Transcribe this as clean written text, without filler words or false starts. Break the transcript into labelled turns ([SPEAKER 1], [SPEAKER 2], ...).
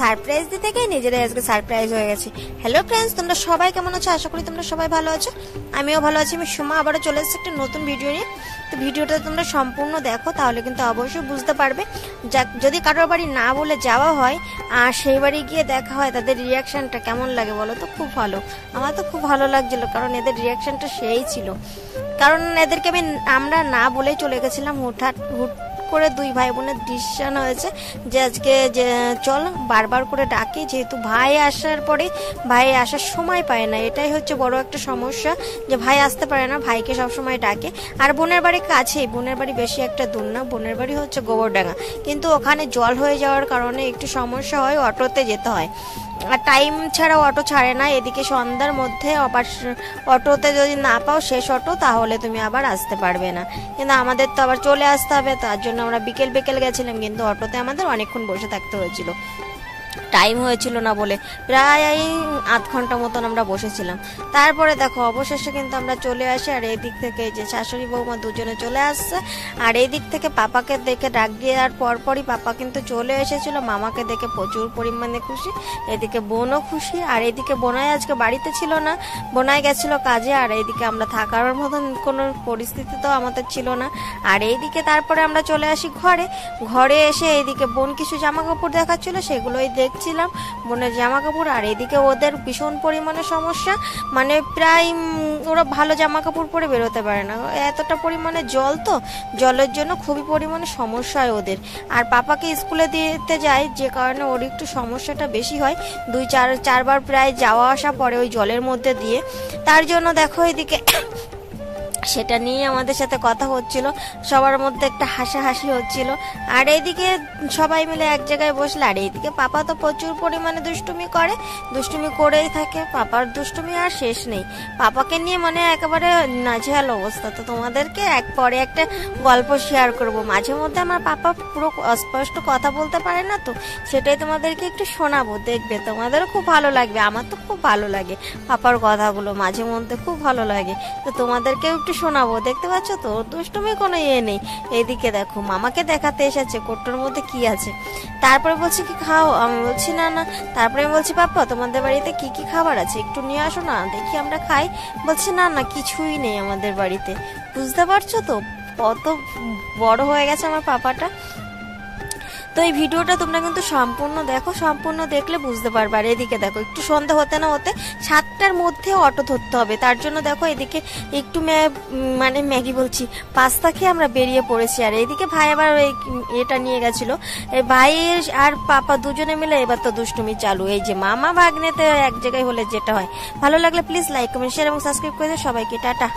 [SPEAKER 1] Surprise দিতে গিয়ে নিজেরাই আজকে সারপ্রাইজ হয়ে গেছে। হ্যালো ফ্রেন্ডস, তোমরা সবাই কেমন আছো? আশা করি তোমরা সবাই ভালো আছো। আমিও ভালো আছি। আমি সুমা আবারও চলে এসেছি একটা নতুন ভিডিও নিয়ে। তো ভিডিওটা তোমরা সম্পূর্ণ দেখো, তাহলে কিন্তু অবশ্যই বুঝতে পারবে। যদি কারোর বাড়ি না বলে যাওয়া হয় আর সেই বাড়ি গিয়ে দেখা হয়, তাদের রিয়াকশনটা কেমন লাগে বলো তো? খুব ভালো। আমার তো খুব ভালো লাগছিল, কারণ এদের রিয়াকশনটা সেই ছিল। কারণ এদেরকে আমরা না বলেই চলে গেছিলাম। হুট করে দুই ভাই বোনের ডিসিশন হয়েছে যে আজকে যে চল বারবার করে ডাকি, যেহেতু ভাই আসার পরে ভাই আসার সময় পায় না। এটাই হচ্ছে বড় একটা সমস্যা, যে ভাই আসতে পারে না, ভাইকে সবসময় ডাকে। আর বোনের বাড়ি কাছেই, বোনের বাড়ি বেশি একটা দূর না, বোনের বাড়ি হচ্ছে গোবরডাঙ্গা। কিন্তু ওখানে জল হয়ে যাওয়ার কারণে একটু সমস্যা হয়, অটোতে যেতে হয়। আর টাইম ছাড়া অটো ছাড়ে না। এদিকে সন্ধ্যার মধ্যে আবার অটোতে যদি না পাও শেষ অটো, তাহলে তুমি আবার আসতে পারবে না। কিন্তু আমাদের তো আবার চলে আসতে হবে, তার জন্য আমরা বিকেল গেছিলাম, কিন্তু অটোতে আমাদের অনেকক্ষণ বসে থাকতে হয়েছিল, টাইম হয়েছিল না বলে। প্রায় 8 ঘন্টা মতন আমরা বসেছিলাম। তারপরে দেখো অবশেষে কিন্তু আমরা চলে আসি। আর এই দিক থেকে যে শাশুড়ি বৌমা দুজনে চলে আসছে, আর এই দিক থেকে পাপাকে দেখে ডাক দেওয়ার পরপরই পাপা কিন্তু চলে এসেছিল। মামাকে দেখে প্রচুর পরিমাণে খুশি, এদিকে বোনও খুশি। আর এইদিকে বোনাই আজকে বাড়িতে ছিল না, বোনাই গেছিল কাজে। আর এইদিকে আমরা থাকার মতন কোনো পরিস্থিতি তো আমাদের ছিল না। আর এইদিকে তারপরে আমরা চলে আসি ঘরে এসে এইদিকে বোন কিছু জামা কাপড় দেখাচ্ছিল, সেগুলোই দেখছিলাম, বোনের জামা কাপড়। আর এদিকে ওদের ভীষণ পরিমাণে সমস্যা, মানে প্রায় ওরা ভালো জামা কাপড় পরে বেরোতে পারে না, এতটা পরিমাণে জল, তো জলের জন্য খুবই পরিমাণে সমস্যা হয় ওদের। আর পাপাকে স্কুলে দিতে যায়, যে কারণে ওর একটু সমস্যাটা বেশি হয়। 2-4বার প্রায় যাওয়া আসা পরে ওই জলের মধ্যে দিয়ে। তার জন্য দেখো এদিকে সেটা নিয়ে আমাদের সাথে কথা হচ্ছিল, সবার মধ্যে একটা হাসাহাসি হচ্ছিল। আর এইদিকে সবাই মিলে এক জায়গায় বসলে, আর এইদিকে পাপা তো প্রচুর পরিমাণে দুষ্টুমি করেই থাকে। পাপার দুষ্টুমি আর শেষ নেই। পাপাকে নিয়ে মানে একেবারে নাজেহাল অবস্থা। তো তোমাদেরকে পরে একটা গল্প শেয়ার করব। মাঝে মধ্যে আমার পাপা পুরো অস্পষ্ট কথা বলতে পারে না, তো সেটাই তোমাদেরকে একটু শোনাবো, দেখবে তোমাদেরও খুব ভালো লাগবে। আমার তো খুব ভালো লাগে পাপার কথাগুলো, মাঝে মধ্যে খুব ভালো লাগে। তো তোমাদেরকেও একটু শোনাবো। দেখতে পাচ্ছ তো, দুষ্টুমি কোনো নেই। এইদিকে দেখো মামাকে দেখাতে এসেছে কোট্টোর মধ্যে কি আছে। তারপরে বলছে কি খাও, আমি বলছি না। তারপরে বলছি পাপা তোমাদের বাড়িতে কি কি খাবার আছে, একটু নিয়ে আসো না, দেখি আমরা খাই। বলছে না কিছুই নেই আমাদের বাড়িতে। বুঝতে পারছো তো কত বড় হয়ে গেছে আমার পাপাটা। তো এই ভিডিওটা তোমরা কিন্তু সম্পূর্ণ দেখো, সম্পূর্ণ দেখলে বুঝতে পারবে। আর এদিকে দেখো একটু সন্ধ্যা হতে না হতে 7টার মধ্যে অটো ধরতে হবে। তার জন্য দেখো এদিকে একটু ম্যাগি বলছি, পাস্তা খেয়ে আমরা বেরিয়ে পড়েছি। আর এইদিকে ভাই আবার এটা নিয়ে গেছিলো, এই ভাই আর পাপা দুজনে মিলে এবার তো দুষ্টুমি চালু। এই যে মামা ভাগ্নেতে এক জায়গায় হলে যেটা হয়। ভালো লাগলে প্লিজ লাইক কমেন্ট শেয়ার এবং সাবস্ক্রাইব করে দিও সবাইকে। টাটা।